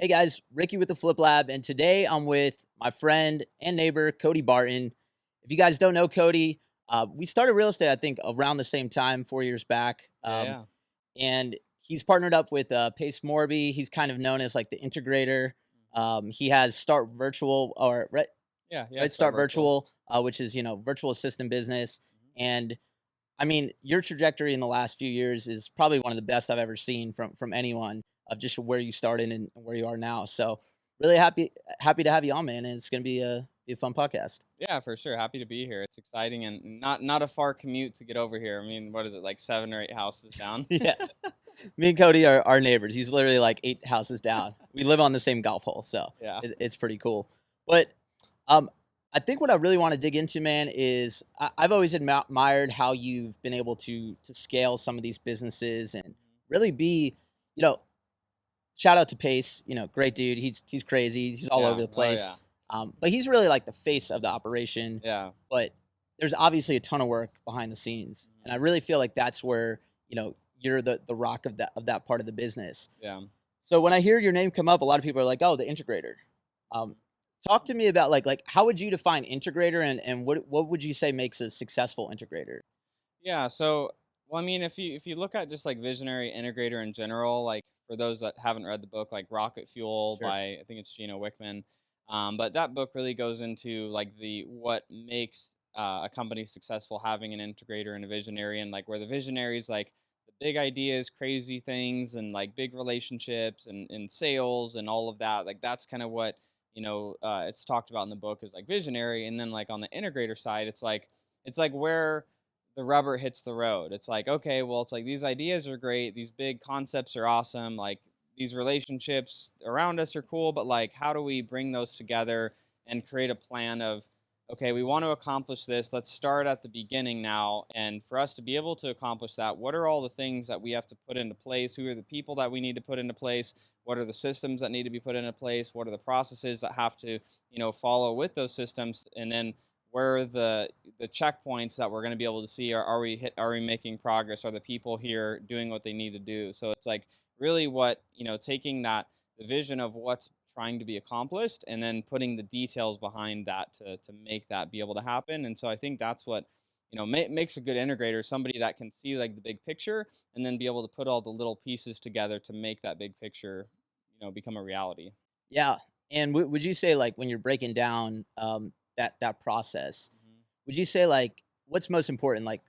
Hey guys, Ricky with the Flip Lab, and today I'm with my friend and neighbor Cody Barton. If you guys don't know Cody, we started real estate I think around the same time, 4 years back, Yeah, yeah. and he's partnered up with Pace Morby. He's kind of known as like the integrator. Mhm. He has Start Virtual or Yeah, yeah, Red Start Start Virtual. Virtual, which is virtual assistant business. Mhm. And I mean, your trajectory in the last few years is probably one of the best I've ever seen from anyone of just where you started and where you are now. So really happy to have you on, man. And it's gonna be a fun podcast. Yeah, for sure. Happy to be here. It's exciting and not a far commute to get over here. I mean, what is it, like 7 or 8 houses down? Yeah. Me and Cody are neighbors. He's literally like 8 houses down. We live on the same golf hole, so Yeah. it's pretty cool. But um, I think what I really want to dig into, man, is I've always admired how you've been able to scale some of these businesses and really be, you know, shout out to Pace, great dude. He's crazy. He's all over Yeah. the Oh, place. yeah. But he's really like the face of the operation. Yeah. But there's obviously a ton of work behind the scenes, and Mhm. I really feel like that's where you're the rock of that part of the business. Yeah. So when I hear your name come up, a lot of people are like, "Oh, the integrator." Um, Talk to me about like how would you define integrator, and what would you say makes a successful integrator? Yeah, so well, I mean, if you look at just like visionary integrator in general, like for those that haven't read the book, like Rocket Fuel Sure. by I think it's Gino Wickman, but that book really goes into like the what makes a company successful, having an integrator and a visionary, and like where the visionary is like the big ideas, crazy things, and like big relationships and sales and all of that. Like that's kind of what it's talked about in the book is like visionary, and then like on the integrator side, it's like where the rubber hits the road. It's like, okay, well, it's like these ideas are great, these big concepts are awesome, like these relationships around us are cool, but like how do we bring those together and create a plan of okay, we want to accomplish this. Let's start at the beginning now. And for us to be able to accomplish that, what are all the things that we have to put into place? Who are the people that we need to put into place? What are the systems that need to be put into place? What are the processes that have to, follow with those systems? And then where are the checkpoints that we're going to be able to see are we making progress, are the people here doing what they need to do? So it's like really what taking that the vision of what's trying to be accomplished and then putting the details behind that to make that be able to happen. And so I think that's what makes a good integrator, somebody that can see like the big picture and then be able to put all the little pieces together to make that big picture become a reality. Yeah. And would you say like when you're breaking down that process, Mhm. would you say like what's most important, like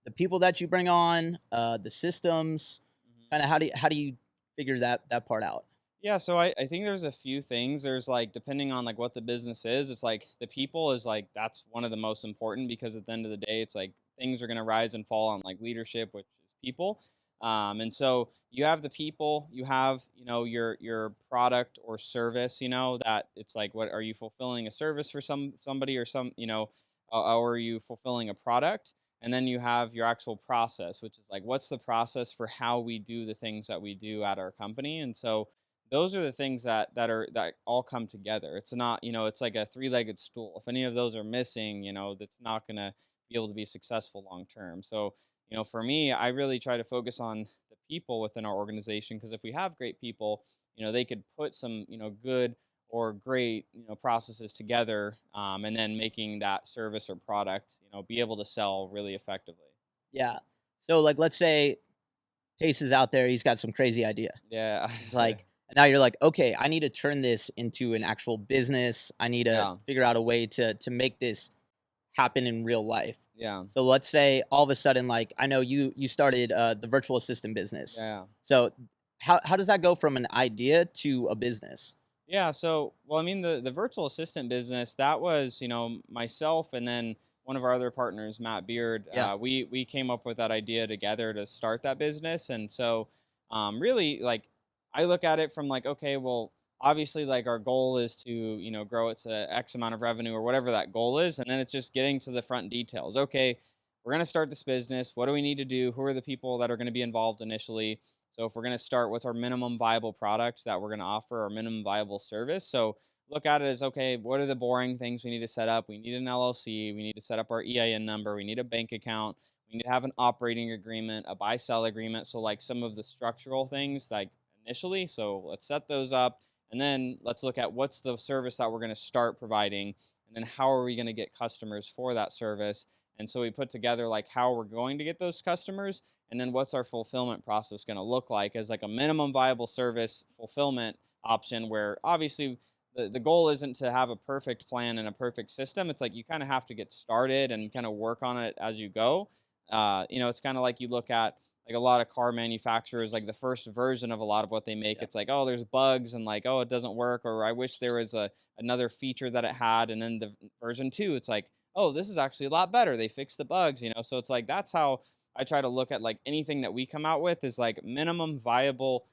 the people that you bring on, the systems, Mhm. kind of how do you figure that part out? Yeah, so I think there's a few things. There's like depending on like what the business is, it's like the people is like that's one of the most important because at the end of the day, it's like things are gonna rise and fall on like leadership, which is people. And so you have the people, you have your product or service, that it's like what are you fulfilling a service for somebody or or are you fulfilling a product? And then you have your actual process, which is like what's the process for how we do the things that we do at our company. And so those are the things that all come together. It's not, it's like a three-legged stool. If any of those are missing, that's not going to be able to be successful long term. So, for me, I really try to focus on the people within our organization because if we have great people, they could put some, good or great, processes together, and then making that service or product, be able to sell really effectively. Yeah. So like let's say Pace is out there, he's got some crazy idea. Yeah. He's like, and now you're like, okay, I need to turn this into an actual business. I need to Yeah. figure out a way to make this happen in real life. Yeah. So let's say all of a sudden, like I know you started the virtual assistant business. Yeah. So how does that go from an idea to a business? Yeah, so well, I mean, the virtual assistant business that was myself and then one of our other partners, Matt Beard. Yeah. We came up with that idea together to start that business, and so really like I look at it from like okay, well, obviously like our goal is to grow it to X amount of revenue or whatever that goal is, and then it's just getting to the front details. Okay, we're gonna start this business. What do we need to do? Who are the people that are going to be involved initially? So if we're going to start with our minimum viable product that we're going to offer, our minimum viable service. So look at it as okay, what are the boring things we need to set up? We need an LLC, we need to set up our EIN number, we need a bank account, we need to have an operating agreement, a buy sell agreement. So like some of the structural things like initially. So let's set those up And then let's look at what's the service that we're going to start providing, and then how are we going to get customers for that service. And so we put together like how we're going to get those customers, and then what's our fulfillment process going to look like as like a minimum viable service fulfillment option, where obviously the goal isn't to have a perfect plan and a perfect system. It's like you kind of have to get started and kind of work on it as you go. It's kind of like you look at like a lot of car manufacturers, like the first version of a lot of what they make, Yeah. it's like, oh, there's bugs and like, oh, it doesn't work, or I wish there was another feature that it had. And then the version 2, it's like, oh, this is actually a lot better. They fixed the bugs. So it's like that's how I try to look at like anything that we come out with is like minimum viable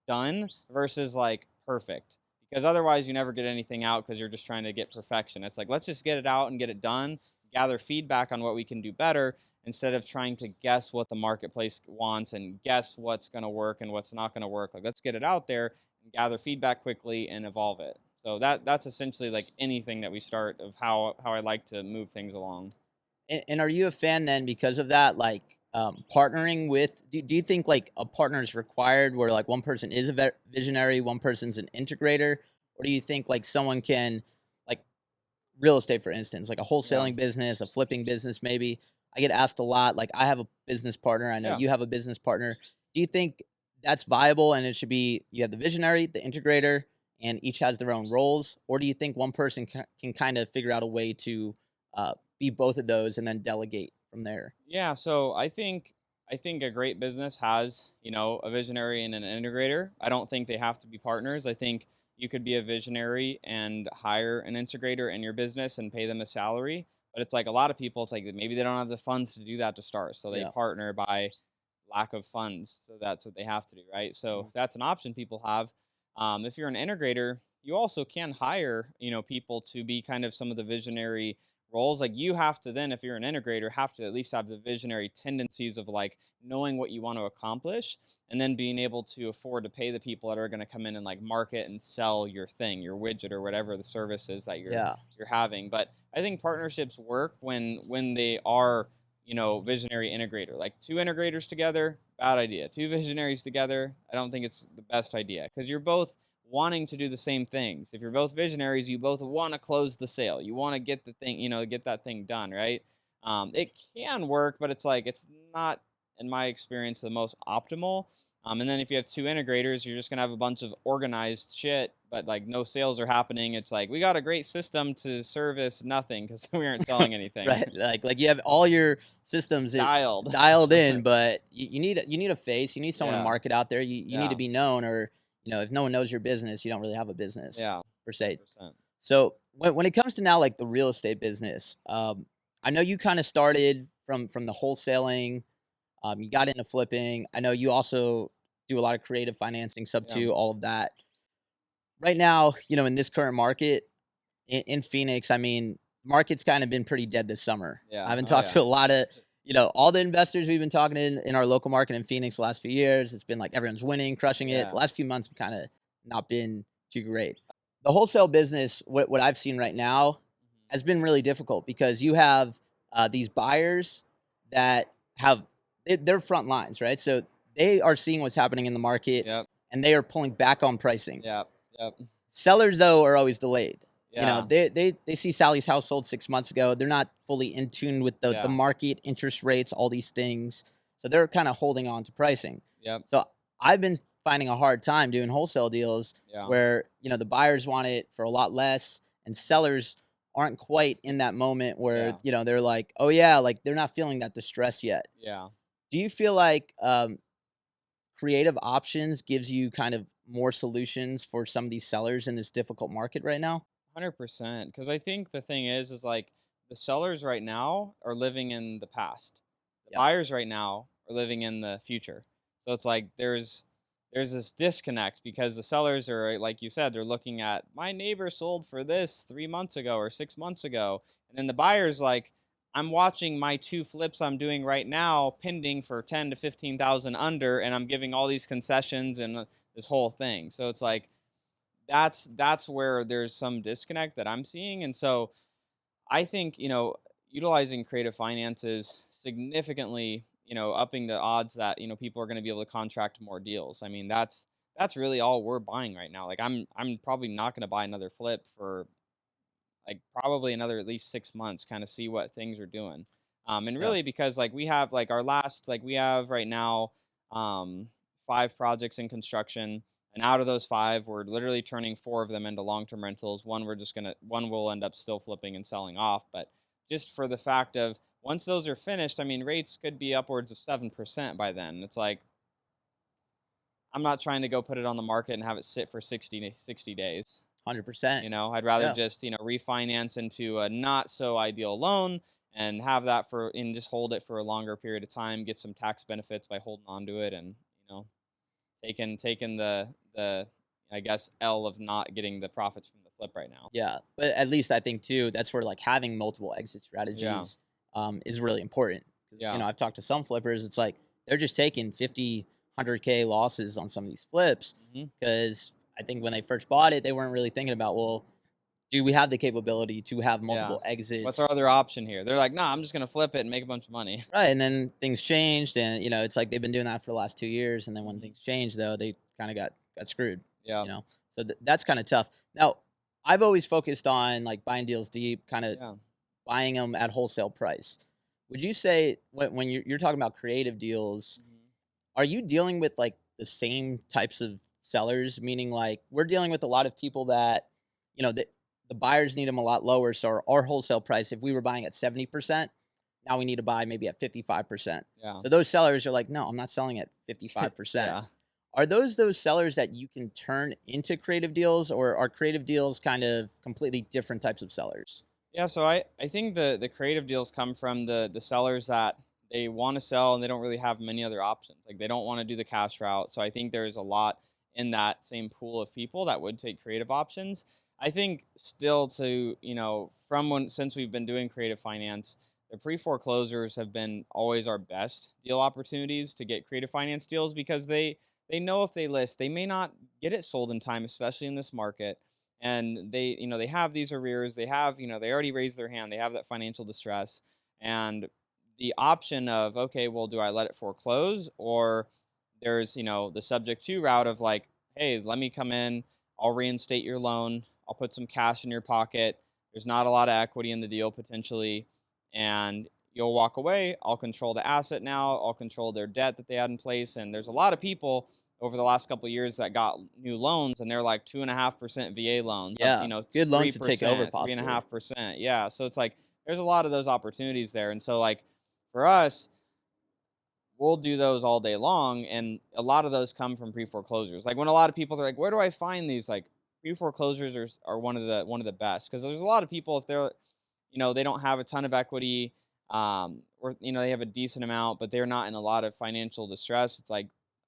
done versus like perfect. Because otherwise you never get anything out because you're just trying to get perfection. It's like let's just get it out and get it done, gather feedback on what we can do better instead of trying to guess what the marketplace wants and guess what's going to work and what's not going to work. Like let's get it out there and gather feedback quickly and evolve it. So that's essentially like anything that we start of how I like to move things along. And are you a fan then because of that, like, partnering with do you think, like, a partner is required where, like, one person is a visionary, one person's an integrator? Or do you think, like, someone can like, real estate, for instance, like a Yeah. wholesaling business, a flipping business maybe? I get asked a lot, like, I have a business partner, I know Yeah. you have a business partner. Do you think that's viable and it should be you have the visionary, the integrator, and each has their own roles? Or do you think one person can kind of figure out a way to, be both of those and then delegate from there? Yeah, so I think a great business has, a visionary and an integrator. I don't think they have to be partners. I think you could be a visionary and hire an integrator in your business and pay them a salary. But it's like a lot of people, it's like maybe they don't have the funds to do that to start. So they Yeah. partner by lack of funds. So that's what they have to do, right? So Mhm. that's an option people have. If you're an integrator, you also can hire, people to be kind of some of the visionary roles. Like you have to then, if you're an integrator, have to at least have the visionary tendencies of like knowing what you want to accomplish and then being able to afford to pay the people that are going to come in and like market and sell your thing, your widget or whatever the service is that you're Yeah. you're having. But I think partnerships work when they are, visionary integrator. Like two integrators together, bad idea. Two visionaries together, I don't think it's the best idea because you're both wanting to do the same things. If you're both visionaries, you both want to close the sale. You want to get the thing, get that thing done, right? It can work, but it's like it's not, in my experience, the most optimal. And then if you have two integrators, you're just gonna have a bunch of organized shit, but like no sales are happening. It's like we got a great system to service nothing because we aren't selling anything. Right, like, you have all your systems Dialed. dialed in, but you need a face, you need someone to Yeah, market out there, you need to yeah, be known or, if no one knows your business, you don't really have a business yeah, per se. 100%. So, when it comes to now, like, the real estate business, I know you kinda started from the wholesaling, you got into flipping, I know you also do a lot of creative financing, sub Yeah, 2, all of that. Right now, in this current market, in Phoenix, I mean, market's kind of been pretty dead this summer. I yeah, haven't oh talked yeah, to a lot of, all the investors we've been talking in our local market in Phoenix the last few years. It's been like everyone's winning, crushing it. The yeah, last few months have kind of not been too great. The wholesale business, what I've seen right now, has been really difficult because you have these buyers that have they're front lines, right? So they are seeing what's happening in the market yep, and they are pulling back on pricing. yep, yep, Sellers, though, are always delayed. yeah, They see Sally's house sold 6 months ago. They're not fully in tune with the yeah, market, interest rates, all these things. So they're kinda holding on to pricing. yep, So I've been finding a hard time doing wholesale deals yeah, where, the buyers want it for a lot less and sellers aren't quite in that moment where, yeah, they're like, "Oh, yeah," like, they're not feeling that distress yet. yeah. Do you feel like, creative options gives you kind of more solutions for some of these sellers in this difficult market right now? 100%. Because I think the thing is like the sellers right now are living in the past. The Yeah. buyers right now are living in the future. So it's like there's this disconnect because the sellers are like you said, they're looking at my neighbor sold for this 3 months ago or 6 months ago. And then the buyer's like, I'm watching my two flips I'm doing right now pending for 10 to 15,000 under, and I'm giving all these concessions and this whole thing. So it's like that's where there's some disconnect that I'm seeing. And so I think, utilizing creative finances significantly, upping the odds that, people are going to be able to contract more deals. I mean, that's that's really all we're buying right now. Like I'm probably not going to buy another flip for like probably another at least 6 months, kind of see what things are doing. And Yeah. really because like we have like our last like we have right now um 5 projects in construction, and out of those 5 we're literally turning 4 of them into long-term rentals. One will end up still flipping and selling off. But just for the fact of once those are finished, I mean rates could be upwards of 7% by then. It's like I'm not trying to go put it on the market and have it sit for 60 days. 100%. I'd rather Yeah. just, refinance into a not so ideal loan and have that and just hold it for a longer period of time, get some tax benefits by holding on to it, and, taking the I guess L of not getting the profits from the flip right now. Yeah, but at least I think too, that's where like having multiple exit Yeah. strategies is really important because Yeah. I've talked to some flippers. It's like they're just taking 50, 100K losses on some of these flips hmm because I think when they first bought it, they weren't really thinking about, well, do we have the capability to have Yeah. multiple What's exits? our other option here? They're like, nah, I'm just gonna flip it and make a bunch of money. Right, and then things changed, and it's like they've been doing that for the last 2 years, and then when Mhm. things changed, though, they kind of got screwed. Yeah. So that's kind of tough. Now, I've always focused on like buying deals deep, kind of Yeah. buying them at wholesale price. Would you say when you're talking about creative deals, Mhm. are you dealing with like the same types of sellers? Meaning, like we're dealing with a lot of people that, the buyers need them a lot lower. So our wholesale price, if we were buying at 70%, now we need to buy maybe at 55%. Yeah. So those sellers are like, no, I'm not selling at 55%. Yeah. Are those sellers that you can turn into creative deals, or are creative deals kind of completely different types of sellers? Yeah, so I think the creative deals come from the sellers that they want to sell and they don't really have many other options. Like they don't want to do the cash route. So I think there's a lot in that same pool of people that would take creative options. I think still to, from when since we've been doing creative finance, the pre-foreclosures have been always our best deal opportunities to get creative finance deals because they know if they list, they may not get it sold in time, especially in this market, and they have these arrears, they have, they already raised their hand, they have that financial distress, and the option of, okay, well, do I let it foreclose, or there's, the subject to route of like, hey, let me come in, I'll reinstate your loan, I'll put some cash in your pocket, there's not a lot of equity in the deal potentially, and you'll walk away, I'll control the asset now, I'll control their debt that they had in place. And there's a lot of people over the last couple of years that got new loans, and they're like 2.5% VA loans, up, Yeah, good loans to take over 3%, three and a possibly. half percent. Yeah. So it's like there's a lot of those opportunities there. And so like for us, we'll do those all day long. And a lot of those come from pre-foreclosures. Like when a lot of people are like, where do I find these? Like pre-foreclosures are one of the best, because there's a lot of people, if they're, they don't have a ton of equity, or they have a decent amount, but they're not in a lot of financial distress. It's like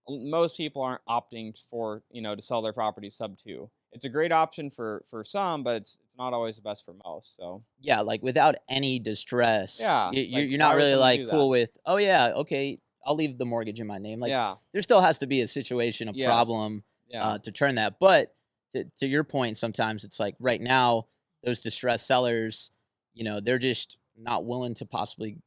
most people aren't opting for, to sell their property sub two. It's a great option for some, but it's not always the best for most. So Yeah, like without any distress, yeah, it's like you're not why would really someone like do that? cool with, oh yeah, okay, I'll leave the mortgage in my name. Like Yeah. there still has to be a situation, a Yes. problem Yeah. to turn that. But to your point, sometimes it's like right now, those distressed sellers, they're just not willing to possibly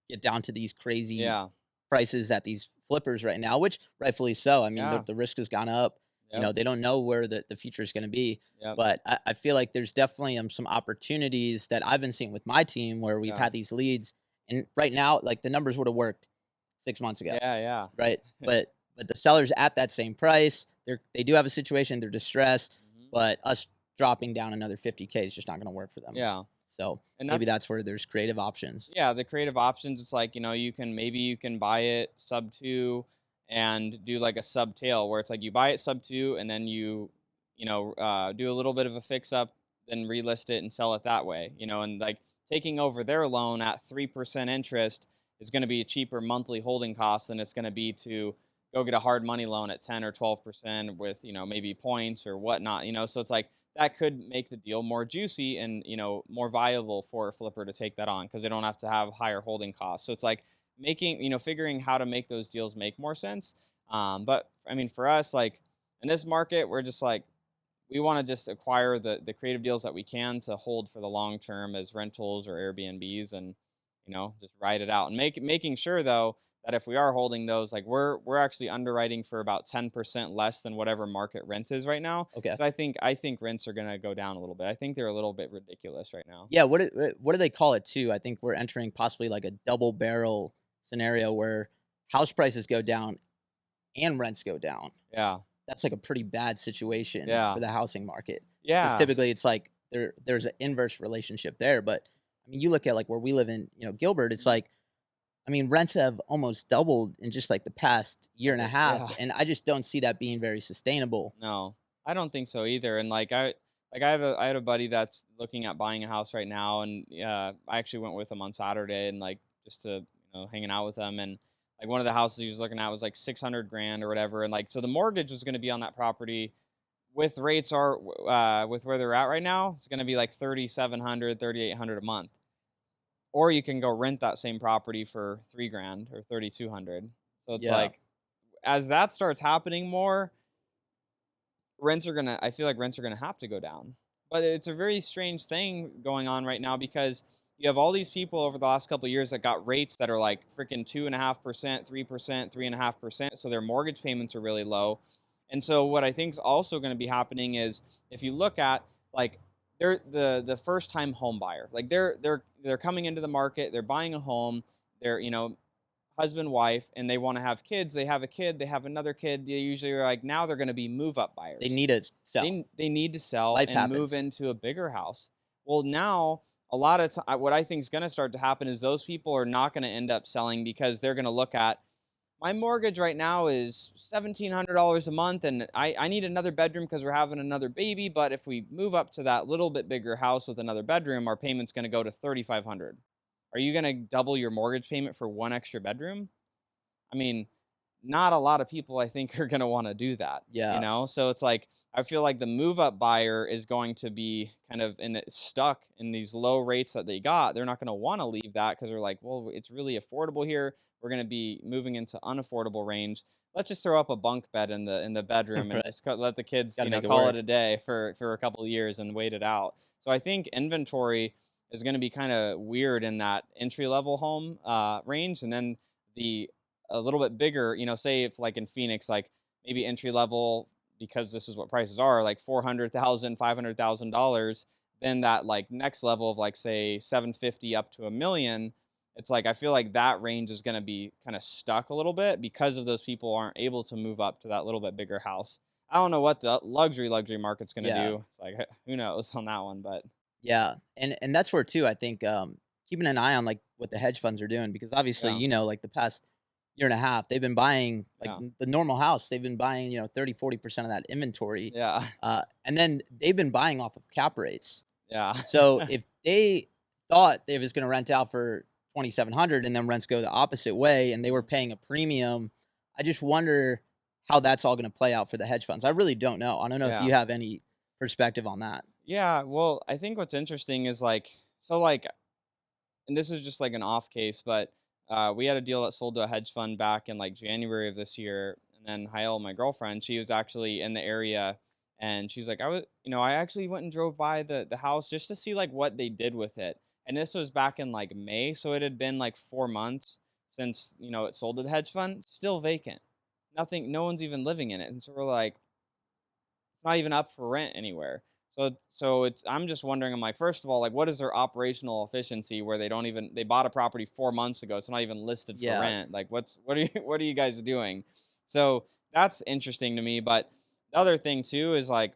get down to these crazy Yeah. prices at these flippers right now, which rightfully so. I mean, Yeah. the risk has gone up. Yep. They don't know where the future is going to be. Yep. But I feel like there's definitely some opportunities that I've been seeing with my team where we've Yeah. had these leads. And right now, like the numbers would have worked 6 months ago, Yeah. Yeah. right? But the sellers at that same price, they do have a situation, they're distressed, Mhm. but us dropping down another 50K is just not going to work for them. Yeah. So And maybe that's that's where there's creative options. yeah, the creative options. It's like, you can buy it sub two and do like a sub tail where it's like you buy it sub two and then do a little bit of a fix up, then relist it and sell it that way, and like taking over their loan at 3% interest is going to be a cheaper monthly holding cost than it's going to be to go get a hard money loan at 10 or 12% with, maybe points or whatnot, so it's like that could make the deal more juicy and, more viable for a flipper to take that on because they don't have to have higher holding costs. So it's like figuring how to make those deals make more sense. But I mean, for us, like in this market, we're just like, we want to just acquire the creative deals that we can to hold for the long term as rentals or Airbnbs, and just ride it out, and making sure though that if we are holding those, like we're actually underwriting for about 10% less than whatever market rent is right now. Okay. So I think rents are gonna go down a little bit. I think they're a little bit ridiculous right now. Yeah, what do they call it too? I think we're entering possibly like a double barrel scenario where house prices go down and rents go down. Yeah. That's like a pretty bad situation Yeah. for the housing market. Because Yeah. typically it's like there's an inverse relationship there. But I mean, you look at like where we live in, Gilbert, it's like, I mean, rents have almost doubled in just like the past year and a Yeah. half. And I just don't see that being very sustainable. No, I don't think so either. And I had a buddy that's looking at buying a house right now, and I actually went with him on Saturday and like just to hanging out with him, and like one of the houses he was looking at was like 600 grand or whatever, and like so the mortgage was going to be on that property with rates are with where they're at right now, it's going to be like 3,700, 3,800 a month. Or you can go rent that same property for 3 grand or 3,200. So it's Yeah. like as that starts happening more, I feel like rents are gonna have to go down. But it's a very strange thing going on right now because you have all these people over the last couple of years that got rates that are like freaking 2.5%, 3%, 3.5%. So their mortgage payments are really low. And so what I think is also going to be happening is if you look at like they're the first time home buyer, like they're coming into the market, they're buying a home, they're husband, wife, and they want to have kids. They have a kid, they have another kid. They usually are like now they're going to be move up They buyers. need to sell. They need to sell Life and move happens. into a bigger house. Well, now a lot of what I think is going to start to happen is those people are not going to end up selling because they're going to look at my mortgage right now is $1,700 a month, and I need another bedroom because we're having another baby. But if we move up to that little bit bigger house with another bedroom, our payment's going to go to 3,500. Are you going to double your mortgage payment for one extra bedroom? I mean, not a lot of people I think are going to want to do that. Yeah. So it's like I feel like the move up buyer is going to be kind of stuck in these low rates that they got. They're not going to want to leave that because they're like, well, it's really affordable here. We're going to be moving into unaffordable range. Let's just throw up a bunk bed in the bedroom and Right. just let the kids Got to make it call it work. a day for a couple of years and wait it out. So I think inventory is going to be kind of weird in that entry level home range, and then the a little bit bigger, say if like in Phoenix, like maybe entry level, because this is what prices are, like 400,000, $500,000, then that like next level of like say 750 up to $1 million, it's like I feel like that range is going to be kind of stuck a little bit because of those people aren't able to move up to that little bit bigger house. I don't know what the luxury market's going to Yeah. do. It's like who knows on that one, but Yeah. And that's where too, I think keeping an eye on like what the hedge funds are doing because obviously, yeah, like the past year and a half, they've been buying like yeah, the normal house, they've been buying, 30-40% of that inventory. yeah, And then they've been buying off of cap rates. yeah, So if they thought they was going to rent out for 2,700 and then rents go the opposite way and they were paying a premium, I just wonder how that's all going to play out for the hedge funds. I really don't know. I don't know if yeah. you have any perspective on that. Yeah, well, I think what's interesting is like, so like, and this is just like an off case, but we had a deal that sold to a hedge fund back in like January of this year. And then Hael, my girlfriend, she was actually in the area, and she's like, I actually went and drove by the house just to see like what they did with it. And this was back in like May. So it had been like 4 months since, it sold to the hedge fund, still vacant. Nothing, no one's even living in it. And so we're like, it's not even up for rent anywhere. So it's I'm just wondering. I'm like, first of all, like, what is their operational efficiency where they bought a property 4 months ago. It's not even listed for Yeah. rent. Like, what are you guys doing? So that's interesting to me. But the other thing too is like,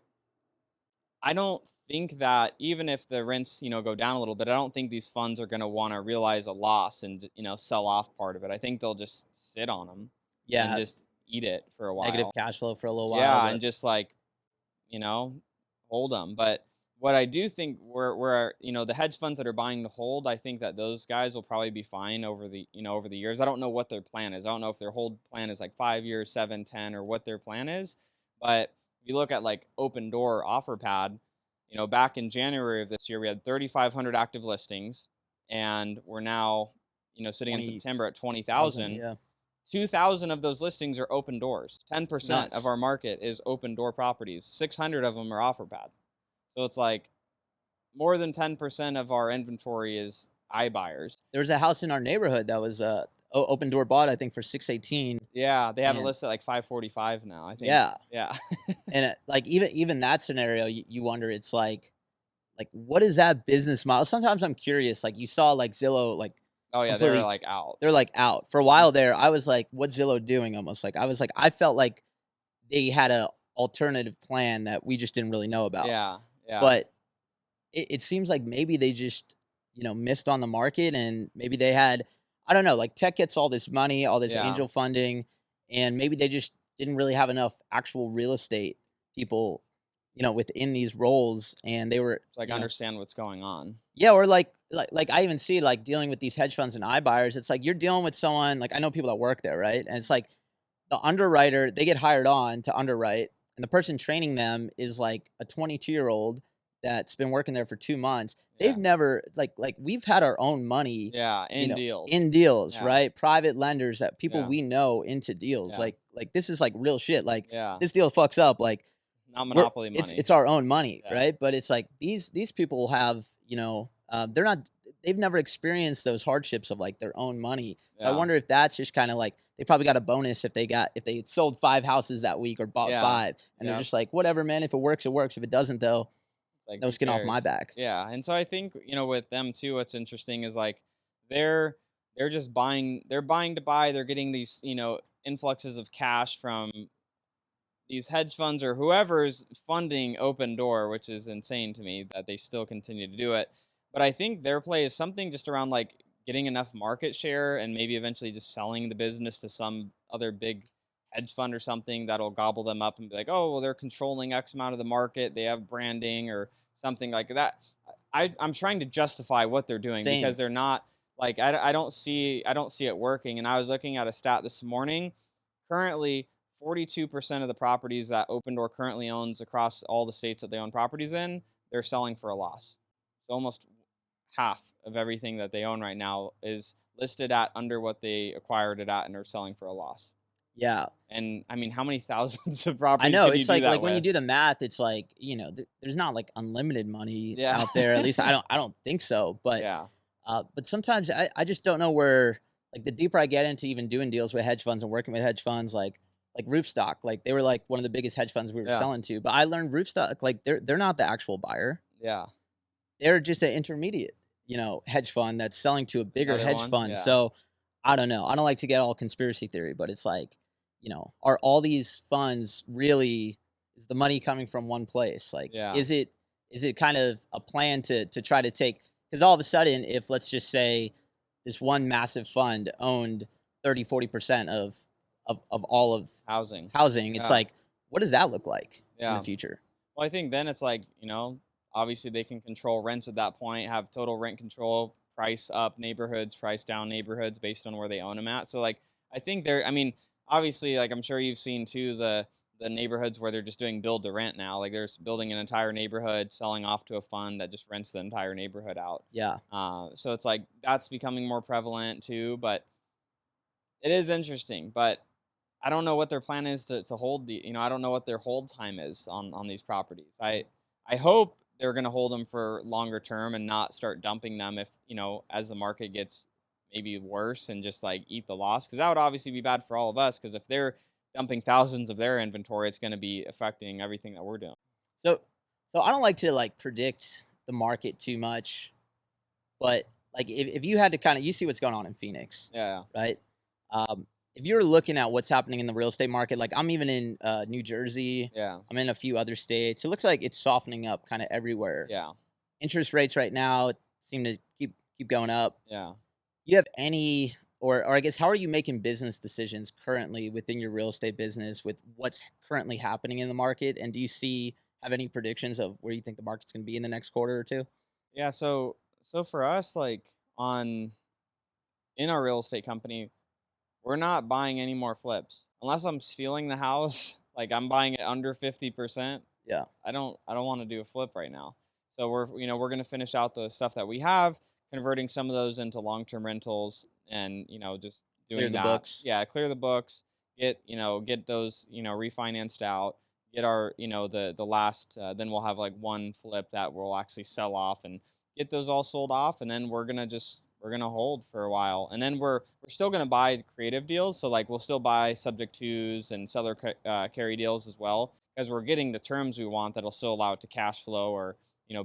I don't think that even if the rents go down a little bit, I don't think these funds are going to want to realize a loss and sell off part of it. I think they'll just sit on them and Yeah. just eat it for a Negative while. cash flow for a little while, Yeah, and but just like you know, hold them. But what I do think where the hedge funds that are buying to hold, I think that those guys will probably be fine over the years. I don't know what their plan is. I don't know if their hold plan is like 5 years, 7, 10, or what their plan is. But if you look at like Open Door OfferPad, back in January of this year, we had 3,500 active listings, and we're now sitting in 20,000, September at 20,000. yeah. 2,000 of those listings are open doors. It's 10% of nuts. our market is open door properties. 600 of them are OfferPad. So it's like more than 10% of our inventory is iBuyers. There was a house in our neighborhood that was Open Door bought, I think, for 618. Yeah, they have it And listed at like 545 now, I think. yeah, Yeah. and like even that scenario, you wonder, it's like what is that business model? Sometimes I'm curious. Like you saw like Zillow like Oh, yeah, they're, completely, like, out. they're like out for a Mhm. while there. I was like, what's Zillow doing? Almost like I felt like they had a alternative plan that we just didn't really know about. Yeah, yeah, But it seems like maybe they just, missed on the market, and maybe they had, I don't know, like tech gets all this money, all this yeah. angel funding, and maybe they just didn't really have enough actual real estate people, within these roles, and they were, Like, understand what's going on. yeah, or like I even see like dealing with these hedge funds and iBuyers. It's like you're dealing with someone, like I know people that work there, right? And it's like the underwriter, they get hired on to underwrite, and the person training them is like a 22-year-old that's been working there for 2 months. They've Yeah. never like we've had our own money, Yeah, in deals. in deals, Yeah, right? Private lenders, that people yeah, we know, into deals. yeah, Like this is like real shit. Like yeah. this deal fucks up, like Not we're monopoly it's money. it's our own money, Yeah, right? But it's like these people have, they're not, they've never experienced those hardships of like their own money. So I yeah, wonder if that's just kind of like they probably got a bonus if they had sold 5 houses that week or bought yeah, five, and they're yeah. just like, whatever, man. If it works, it works. If it doesn't, though, Like, no who skin off my cares? back. Yeah, and so I think, with them too, what's interesting is, like, they're they're just buying they're buying to buy, they're getting these, influxes of cash from these hedge funds or whoever's funding Open Door, which is insane to me that they still continue to do it. But I think their play is something just around like getting enough market share and maybe eventually just selling the business to some other big hedge fund or something that'll gobble them up and be like, oh, well, they're controlling X amount of the market. They have branding or something like that. I'm trying to justify what they're doing because Same. they're not like I don't see it working. And I was looking at a stat this morning. Currently, 42% of the properties that Open Door currently owns across all the states that they own properties in, they're selling for a loss. So almost half of everything that they own right now is listed at under what they acquired it at and are selling for a loss. Yeah, And I mean, how many thousands of I properties know. can you It's do that like when you with? do the math, it's like, there's not like unlimited money Yeah. out there. At least I don't think so. Yeah. But sometimes I just don't know where, like the deeper I get into even doing deals with hedge funds and working with hedge funds, like Roofstock, like they were like one of the biggest hedge funds we were Yeah. selling to. But I learned Roofstock, like they're not the actual buyer. Yeah. They're just an intermediate, hedge fund that's selling to a bigger Another hedge one. fund. Yeah. So I don't know. I don't like to get all conspiracy theory, but it's like, are all these funds really, is the money coming from one place? Like, Yeah. is it kind of a plan to try to take, because all of a sudden, if let's just say this one massive fund owned 30-40% of all of Housing. housing, it's Yeah. like, what does that look like in the Yeah. future? Well, I think then it's like, obviously they can control rents at that point, have total rent control, price up neighborhoods, price down neighborhoods based on where they own them at. So like I think I mean, obviously like I'm sure you've seen too the neighborhoods where they're just doing build to rent now. Like there's building an entire neighborhood, selling off to a fund that just rents the entire neighborhood out. Yeah. So it's like that's becoming more prevalent too, but it is interesting. But I don't know what their plan is to hold I don't know what their hold time is on these properties. I hope they're going to hold them for longer term and not start dumping them if, as the market gets maybe worse and just like eat the loss. Cause that would obviously be bad for all of us. Cause if they're dumping thousands of their inventory, it's going to be affecting everything that we're doing. So so I don't like to like predict the market too much, but like if you had to kind of, you see what's going on in Phoenix, Yeah. right? If you're looking at what's happening in the real estate market, like I'm even in New Jersey, Yeah. I'm in a few other states. It looks like it's softening up kind of everywhere. Yeah. Interest rates right now seem to keep going up. Yeah. You have any, or I guess, how are you making business decisions currently within your real estate business with what's currently happening in the market? And do you have any predictions of where you think the market's going to be in the next quarter or two? Yeah. So for us, like in our real estate company, we're not buying any more flips unless I'm stealing the house. Like I'm buying it under 50%. Yeah. I don't want to do a flip right now. So we're going to finish out the stuff that we have, converting some of those into long-term rentals and, just Clear doing the that. books. Yeah, clear the books, get those, refinanced out, get our, the last then we'll have like one flip that we'll actually sell off and get those all sold off and then we're we're gonna hold for a while, and then we're still gonna buy creative deals. So like we'll still buy subject tos and seller carry deals as well, because we're getting the terms we want that'll still allow it to cash flow or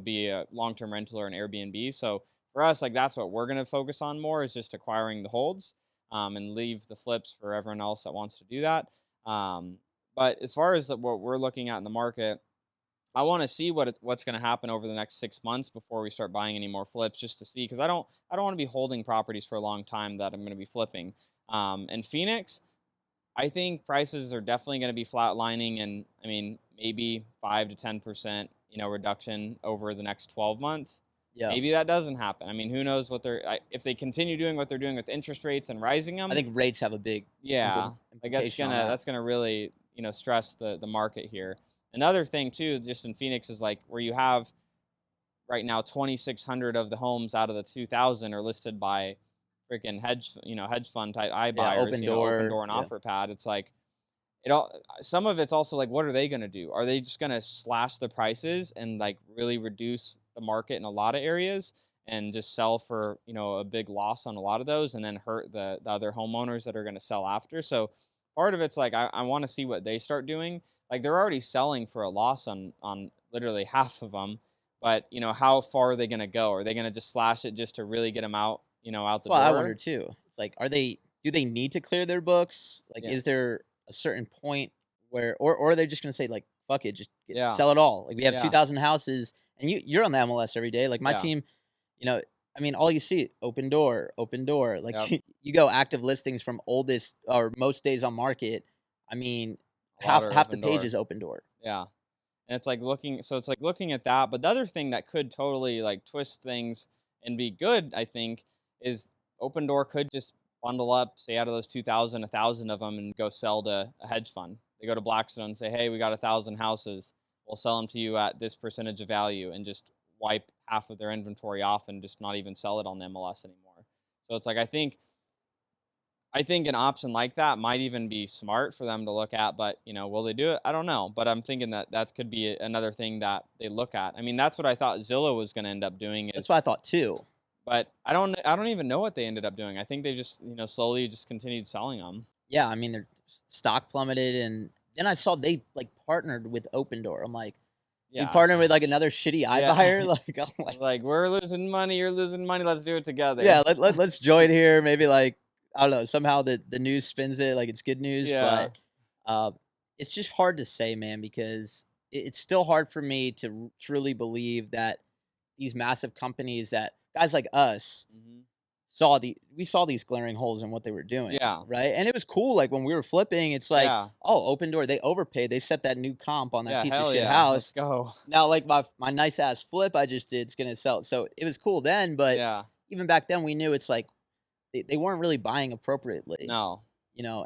be a long-term rental or an Airbnb. So for us, like that's what we're gonna focus on more, is just acquiring the holds, and leave the flips for everyone else that wants to do that. Um, but as far as what we're looking at in the market, I want to see what's going to happen over the next 6 months before we start buying any more flips, just to see, because I don't want to be holding properties for a long time that I'm going to be flipping. In Phoenix, I think prices are definitely going to be flatlining, and I mean maybe 5 to 10% reduction over the next 12 months. Yeah. Maybe that doesn't happen. I mean, who knows if they continue doing what they're doing with interest rates and rising I them. think rates have a big Yeah, like implication on that. that's gonna really stress the market here. Another thing too, just in Phoenix, is like where you have right now 2,600 of the homes out of the 2,000 are listed by freaking hedge fund type Yeah, iBuyers, open open door. door and Yeah. OfferPad. It's like it all. Some of it's also like, what are they gonna do? Are they just gonna slash the prices and like really reduce the market in a lot of areas and just sell for a big loss on a lot of those, and then hurt the other homeowners that are gonna sell after? So part of it's like I want to see what they start doing. Like they're already selling for a loss on literally half of them, but how far are they gonna go? Are they gonna just slash it just to really get them out out That's the why I wonder door? too. It's like, do they need to clear their books? Like, Yeah, is there a certain point where, or are they just gonna say like, fuck it, just yeah, sell it all? Like we have yeah, 2,000 houses, and you're on the MLS every day. Like my yeah, team, you know, I mean, all you see, open door, open door. Like yep. you go active listings from oldest or most days on market. I mean, A lot are half the open page door. is open door. Yeah. And it's like looking at that. But the other thing that could totally like twist things and be good, I think, is Open Door could just bundle up, say out of those 2,000, 1,000 of them, and go sell to a hedge fund. They go to Blackstone and say, hey, we got 1,000 houses. We'll sell them to you at this percentage of value, and just wipe half of their inventory off and just not even sell it on the MLS anymore. So it's like, I think an option like that might even be smart for them to look at, but will they do it? I don't know, but I'm thinking that could be another thing that they look at. I mean, that's what I thought Zillow was going to end up doing, That's is, what I thought too. but I don't even know what they ended up doing. I think they just slowly just continued selling them. Yeah, I mean their stock plummeted, and then I saw they like partnered with Open Door. I'm like, we Yeah, partnered with like another shitty yeah. iBuyer. Like I'm like, Like, we're losing money, you're losing money. Let's do it together. yeah, let's join here. Maybe like I don't know. Somehow the news spins it like it's good news, Yeah, but uh, it's just hard to say, man, because it's still hard for me to truly believe that these massive companies, that guys like us hmm, we saw these glaring holes in what they were doing, yeah, right? And it was cool. Like when we were flipping, it's like, yeah, oh, Open Door, they overpaid. They set that new comp on that yeah. piece of Hell shit yeah, let's house. go. Now, like my nice ass flip I just did, it's gonna sell. So it was cool then, but Yeah, even back then we knew it's like they weren't really buying appropriately, no,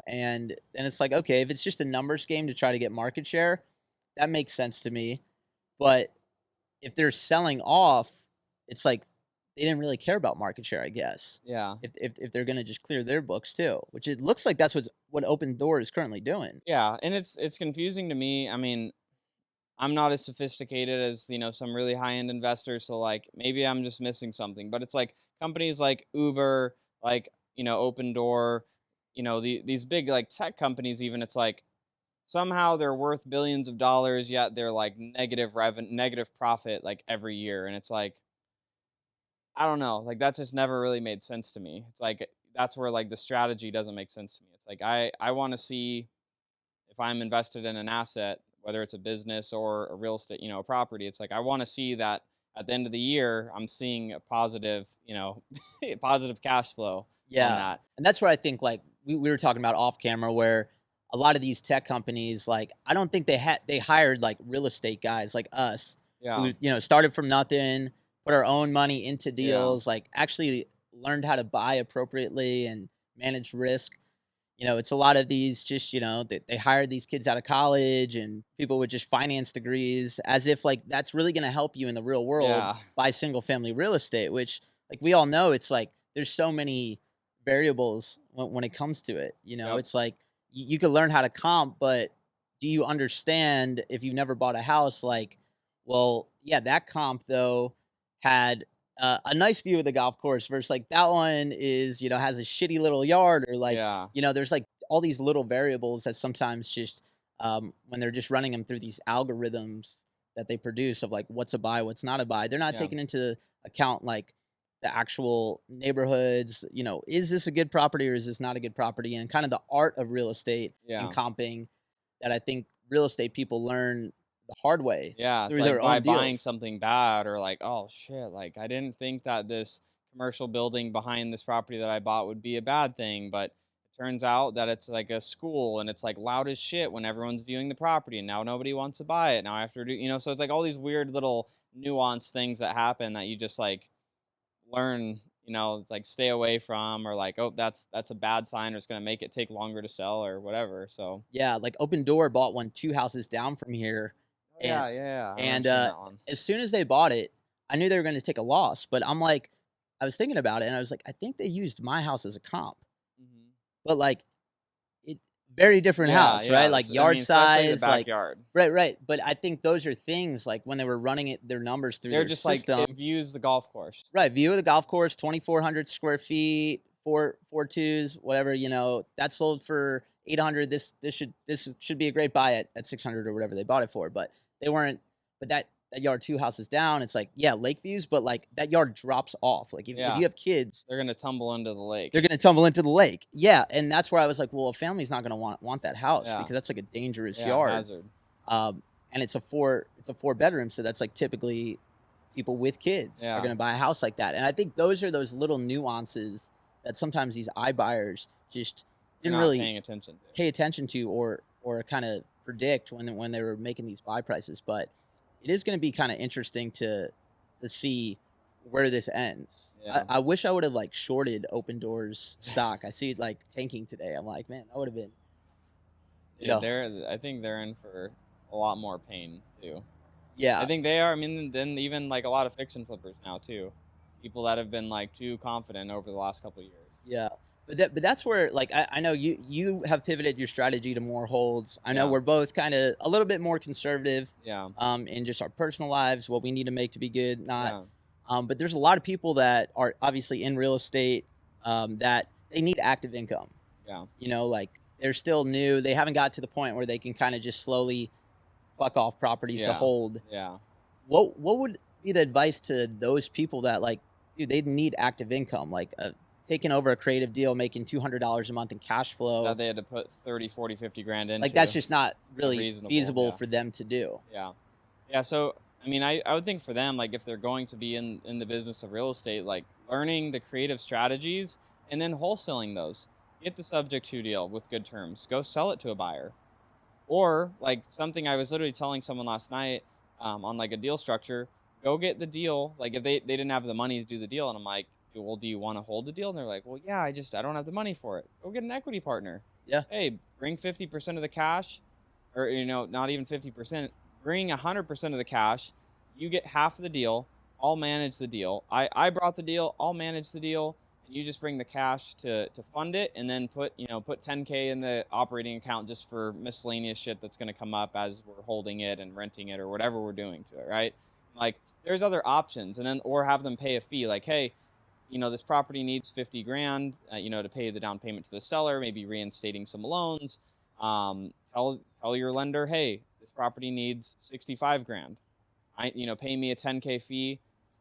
and it's like, okay, if it's just a numbers game to try to get market share, that makes sense to me. But if they're selling off, it's like they didn't really care about market share, I guess. yeah. If they're gonna just clear their books too, which it looks like that's what Open Door is currently doing. Yeah, and it's confusing to me. I mean, I'm not as sophisticated as, some really high-end investors, so like maybe I'm just missing something. But it's like companies like Uber, like, Open Door, these big like tech companies even, it's like somehow they're worth billions of dollars, yet they're like negative profit like every year. And it's like, I don't know, like that just never really made sense to me. It's like that's where like the strategy doesn't make sense to me. It's like I want to see, if I'm invested in an asset, whether it's a business or a real estate, a property, it's like I want to see that at the end of the year, I'm seeing a positive, positive cash flow on Yeah, that. and that's where I think like we were talking about off camera, where a lot of these tech companies, like I don't think they hired like real estate guys like us Yeah, who started from nothing, put our own money into yeah, deals, like actually learned how to buy appropriately and manage risk. It's a lot of these just, they hired these kids out of college and people with just finance degrees, as if like that's really going to help you in the real world yeah, buy single family real estate, which like we all know, it's like there's so many variables when it comes to it. yep, It's like you could learn how to comp, but do you understand, if you've never bought a house, like, well, yeah, that comp though had a nice view of the golf course versus like that one is, has a shitty little yard or like, Yeah. there's like all these little variables that sometimes just when they're just running them through these algorithms that they produce of like what's a buy, what's not a buy, they're not Yeah. taking into account like the actual neighborhoods, is this a good property or is this not a good property? And kind of the art of real estate and Yeah. comping that I think real estate people learn the hard way Yeah, it's through like their by own buying deals. something bad or like, oh shit, like I didn't think that this commercial building behind this property that I bought would be a bad thing, but it turns out that it's like a school and it's like loud as shit when everyone's viewing the property and now nobody wants to buy it. Now I have to do, so it's like all these weird little nuanced things that happen that you just like learn, it's like stay away from or like, oh, that's a bad sign or it's gonna make it take longer to sell or whatever. So Yeah, like Open Door bought one 2 houses down from here, oh, and yeah. I remember and, seeing that one. as soon as they bought it, I knew they were gonna take a loss, but I'm like I was thinking about it, and I was like, "I think they used my house as a comp." Mhm. But, like, it very different house, right? Like, I yard mean, especially the size, like backyard. right, but I think those are things, like, when they were running their numbers through They're their just like, system. it views the golf course. Right, view of the golf course, 2,400 square feet, four twos, whatever, that sold for 800. This should be a great buy at 600 or whatever they bought it for. But they weren't. But that yard 2 houses down, it's like, yeah, lake views, but like that yard drops off. Like if Yeah, you have kids, they're gonna tumble into the they're lake. gonna tumble into the lake. Yeah, and that's where I was like, well, a family's not gonna want that house Yeah, because that's like a dangerous yeah, yard. hazard. And it's a 4 bedroom, so that's like typically people with kids are Yeah, going to buy a house like that. And I think those are those little nuances that sometimes these iBuyers just you're didn't not really paying attention to. pay attention to or kind of predict when they were making these buy prices. But it is going to be kind of interesting to see where this ends. Yeah, I wish I would have like shorted Open Doors stock. I see it like tanking today. I'm like, man, that would have been, you yeah. know, I think they're in for a lot more pain too. I yeah, think they are. I mean, then even like a lot of fiction flippers now too, people that have been like too confident over the last couple of years. yeah. But that's where like I know you have pivoted your strategy to more holds. I know Yeah, we're both kind of a little bit more conservative yeah, in just our personal lives, what we need to make to be good, not yeah, but there's a lot of people that are obviously in real estate that they need active income. yeah, Like they're still new, they haven't got to the point where they can kind of just slowly fuck off properties to yeah, hold. yeah. What would be the advice to those people that like, dude, they need active income, like taking over a creative deal, making $200 a month in cash flow, That they had to put 30, 40, 50 grand like that's into. just not really Reasonable. feasible Yeah, for them to do. yeah. Yeah, so I mean, I would think for them, like if they're going to be in the business of real estate, like learning the creative strategies and then wholesaling those. Get the subject to deal with good terms. Go sell it to a buyer. Or like something I was literally telling someone last night on like a deal structure, go get the deal. Like if they didn't have the money to do the deal, and I'm like, well, do you want to hold the deal? And they're like, well, yeah, I don't have the money for it. Go get an equity partner. Yeah. Hey, bring 50% of the cash, or not even 50%. Bring 100% of the cash. You get half of the deal. I'll manage the deal. I brought the deal. I'll manage the deal. And you just bring the cash to fund it, and then put 10K in the operating account just for miscellaneous shit that's going to come up as we're holding it and renting it or whatever we're doing to it, right? Like there's other options, and then or have them pay a fee. Like, hey, this property needs 50 grand, to pay the down payment to the seller, maybe reinstating some loans. Tell your lender, hey, this property needs 65 grand. Pay me a 10K fee.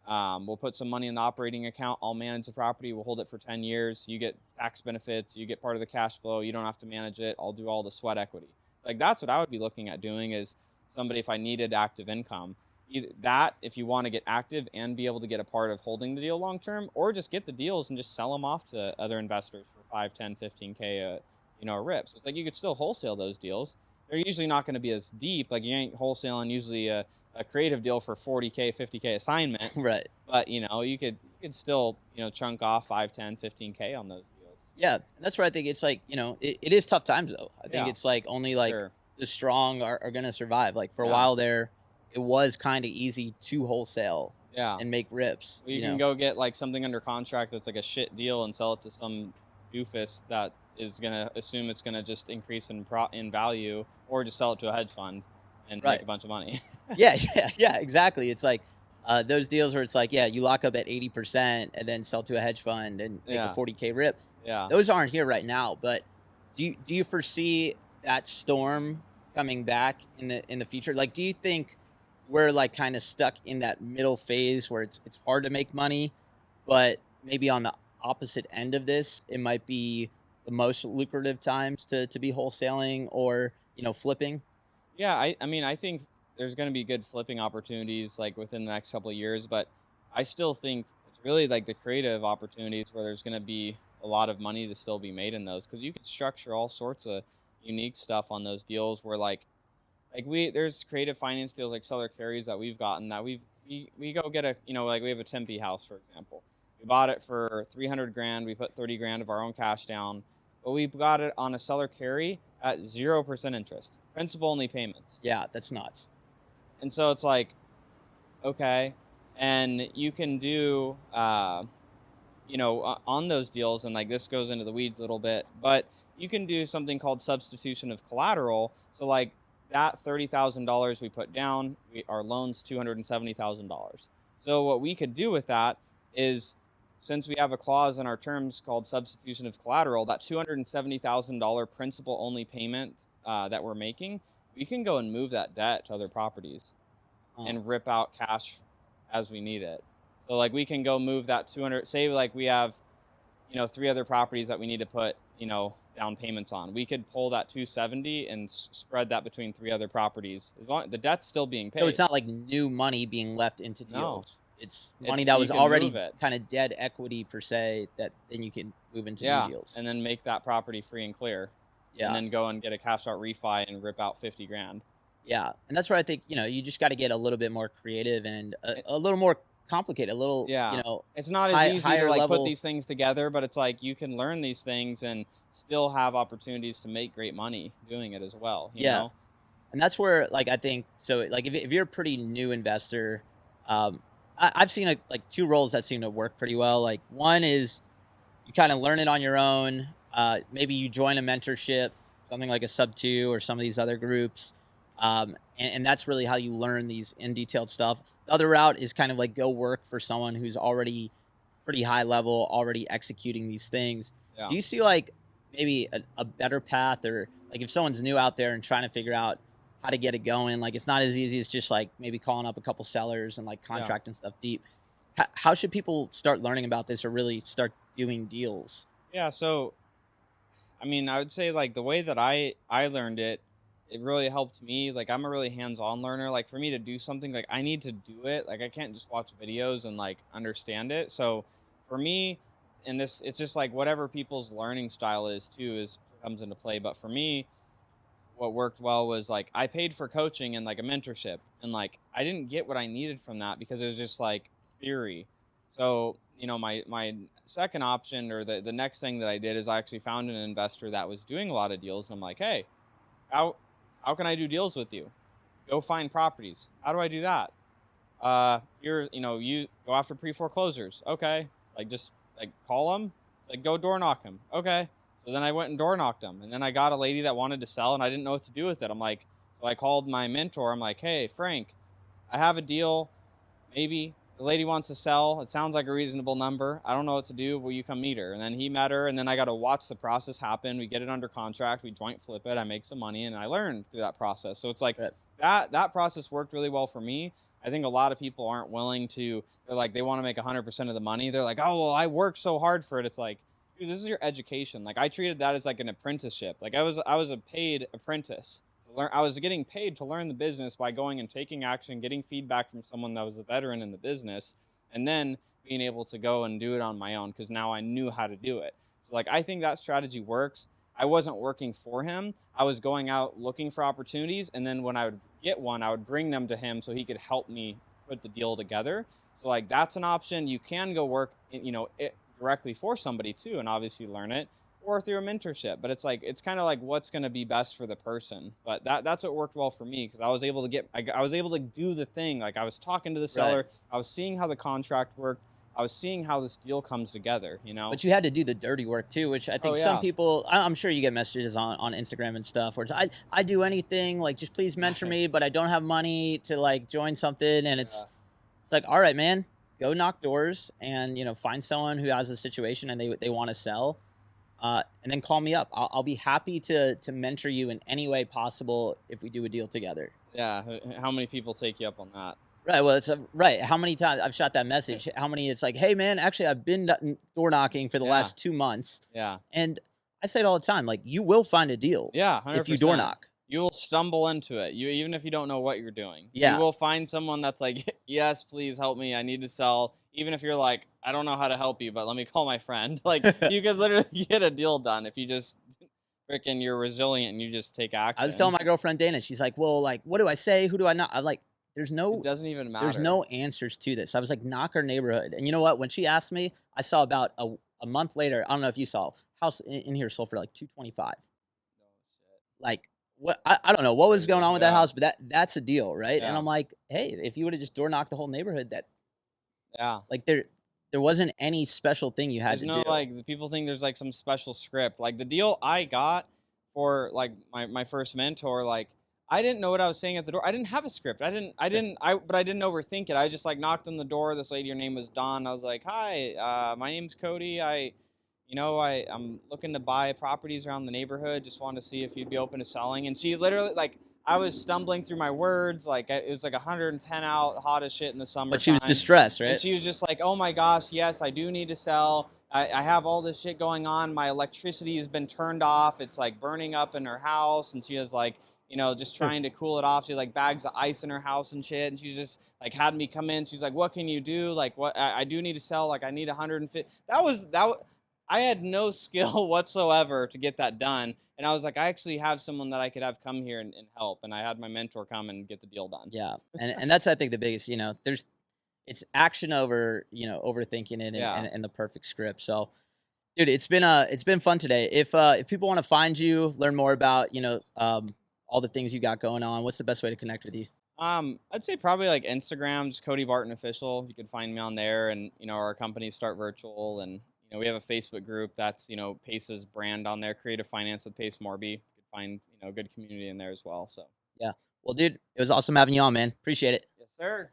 We'll put some money in the operating account. I'll manage the property. We'll hold it for 10 years. You get tax benefits. You get part of the cash flow. You don't have to manage it. I'll do all the sweat equity. Like that's what I would be looking at doing is somebody, if I needed active income, either that if you want to get active and be able to get a part of holding the deal long term, or just get the deals and just sell them off to other investors for 5, 10, 15K a rip. So it's like you could still wholesale those deals. They're usually not going to be as deep. Like you ain't wholesaling usually a creative deal for 40K, 50K assignment. Right. But you could still chunk off 5, 10, 15K on those deals. Yeah, that's where I think it's like, it is tough times though. I think Yeah, it's like only like sure. the strong are going to survive. Like for a Yeah. while there, it was kind of easy to wholesale Yeah. and make rips. Well, you can go get like something under contract that's like a shit deal and sell it to some doofus that is gonna assume it's gonna just increase in value, or just sell it to a hedge fund and Right. make a bunch of money. Yeah, exactly. It's like, Those deals where it's like, yeah, you lock up at 80% and then sell to a hedge fund and make a Yeah. 40K rip. Yeah. Those aren't here right now. But do you foresee that storm coming back in the future? Like, do you think we're like kind of stuck in that middle phase where it's hard to make money, but maybe on the opposite end of this, it might be the most lucrative times to be wholesaling or flipping? Yeah, I mean, I think there's going to be good flipping opportunities like within the next couple of years, but I still think it's really like the creative opportunities where there's going to be a lot of money to still be made in those because you can structure all sorts of unique stuff on those deals where like there's creative finance deals like seller carries that we've gotten that we go get a like we have a Tempe house for example. We bought it for 300 grand. We put 30 grand of our own cash down, but we got it on a seller carry at 0% interest, principal only payments. Yeah, that's nuts. And so it's like, okay, and you can do on those deals, and like this goes into the weeds a little bit, but you can do something called substitution of collateral. So like that $30,000 we put down, our loan's $270,000. So what we could do with that is, since we have a clause in our terms called substitution of collateral, that $270,000 principal only payment that we're making, we can go and move that debt to other properties and rip out cash as we need it. So like we can go move that 200, say like we have, 3 other properties that we need to put, down payments on. We could pull that 270 and spread that between 3 other properties. As long the debt's still being paid. So it's not like new money being left into deals. No. It's money that you was can already move it. kind of dead equity per se that then you can move into Yeah, new deals. and then make that property free and clear. Yeah. And then go and get a cash out refi and rip out 50 grand. Yeah. And that's where I think, you just got to get a little bit more creative and a little more complicated, a little, Yeah. It's not as easy to higher like level. put these things together, but it's like you can learn these things and still have opportunities to make great money doing it as well. You Yeah. know? And that's where, like, I think, so, like, if you're a pretty new investor, I've seen, like, 2 roles that seem to work pretty well. Like, one is you kind of learn it on your own. Maybe you join a mentorship, something like a Sub 2 or some of these other groups. And that's really how you learn these in detailed stuff. The other route is kind of like go work for someone who's already pretty high level, already executing these things. Yeah. Do you see like maybe a better path, or like if someone's new out there and trying to figure out how to get it going, like it's not as easy as just like maybe calling up a couple sellers and like contracting stuff deep. How should people start learning about this or really start doing deals? Yeah. So, I mean, I would say like the way that I learned it, it really helped me. Like I'm a really hands-on learner. Like for me to do something, like I need to do it. Like I can't just watch videos and like understand it. So for me, and this, it's just like whatever people's learning style is too comes into play. But for me, what worked well was like I paid for coaching and like a mentorship, and like I didn't get what I needed from that because it was just like theory. So my second option, or the next thing that I did, is I actually found an investor that was doing a lot of deals, and I'm like, hey, how can I do deals with you? Go find properties. How do I do that? You go after pre-foreclosures. Okay. Like just like call them, like go door knock them. Okay. So then I went and door knocked them, and then I got a lady that wanted to sell and I didn't know what to do with it. So I called my mentor. I'm like, hey, Frank, I have a deal. Maybe the lady wants to sell. It sounds like a reasonable number. I don't know what to do. Will you come meet her? And then he met her, and then I got to watch the process happen. We get it under contract. We joint flip it. I make some money, and I learned through that process. So it's like that process worked really well for me. I think a lot of people aren't willing to. They're like, they want to make 100% of the money. They're like, oh, well, I worked so hard for it. It's like, dude, this is your education. Like I treated that as like an apprenticeship. Like I was a paid apprentice. I was getting paid to learn the business by going and taking action, getting feedback from someone that was a veteran in the business, and then being able to go and do it on my own because now I knew how to do it. So like I think that strategy works. I wasn't working for him. I was going out looking for opportunities, and then when I would get one, I would bring them to him so he could help me put the deal together. So like that's an option. You can go work, it directly for somebody too, and obviously learn it, or through a mentorship. But it's like it's kind of like what's going to be best for the person. But that's what worked well for me because I was able to do the thing. Like I was talking to the seller, right. I was seeing how the contract worked. I was seeing how this deal comes together, But you had to do the dirty work too, which I think some people, I'm sure you get messages on Instagram and stuff where it's, I do anything, like just please mentor me, but I don't have money to like join something. And it's, It's like, all right, man, go knock doors and find someone who has a situation and they want to sell, and then call me up. I'll be happy to mentor you in any way possible if we do a deal together. Yeah. How many people take you up on that? Right. Well, right. How many times I've shot that message? How many? It's like, hey, man, actually, I've been door knocking for the Yeah. last 2 months, Yeah. and I say it all the time. Like, you will find a deal Yeah. if you door 100%. knock. You will stumble into it. Even if you don't know what you're doing, Yeah. you will find someone that's like, yes, please help me. I need to sell. Even if you're like, I don't know how to help you, but let me call my friend. Like, you could literally get a deal done if you just freaking you're resilient and you just take action. I was telling my girlfriend Dana, she's like, well, like, what do I say? Who do I knock? I'm like, It doesn't even matter. there's no answers to this. I was like, knock our neighborhood. And you know what? When she asked me, I saw about a month later, I don't know if you saw, house in here sold for like 225. Oh, shit. Like, what? I don't know what was going on with that Yeah. house, but that's a deal, right? And Yeah. I'm like, hey, if you would have just door knocked the whole neighborhood, Yeah. like there wasn't any special thing you had There's to no do. like the people think there's like some special script. Like the deal I got for like my first mentor, like I didn't know what I was saying at the door. I didn't have a script. But I didn't overthink it. I just like knocked on the door. This lady, her name was Dawn. I was like, hi, my name's Cody. I'm looking to buy properties around the neighborhood. Just wanted to see if you'd be open to selling. And she literally like I was stumbling through my words. Like it was like 110 out, hot as shit in the summer. But she was distressed, right? And she was just like, oh my gosh, yes, I do need to sell. I have all this shit going on. My electricity has been turned off. It's like burning up in her house. And she was like, just trying to cool it off. She had like bags of ice in her house and shit. And she's just like had me come in. She's like, what can you do? Like what I do need to sell. Like I need 150. I had no skill whatsoever to get that done. And I was like, I actually have someone that I could have come here and help. And I had my mentor come and get the deal done. Yeah. And that's, I think, the biggest, it's action over, overthinking it Yeah. and the perfect script. So, dude, it's been fun today. If people want to find you, learn more about, all the things you got going on, what's the best way to connect with you? I'd say probably like Instagram, just Cody Barton Official. You can find me on there, and our company Start Virtual, and we have a Facebook group that's Pace's brand on there, Creative Finance with Pace Morby. You can find a good community in there as well. So Yeah. Well, dude, it was awesome having you on, man. Appreciate it. yes, sir.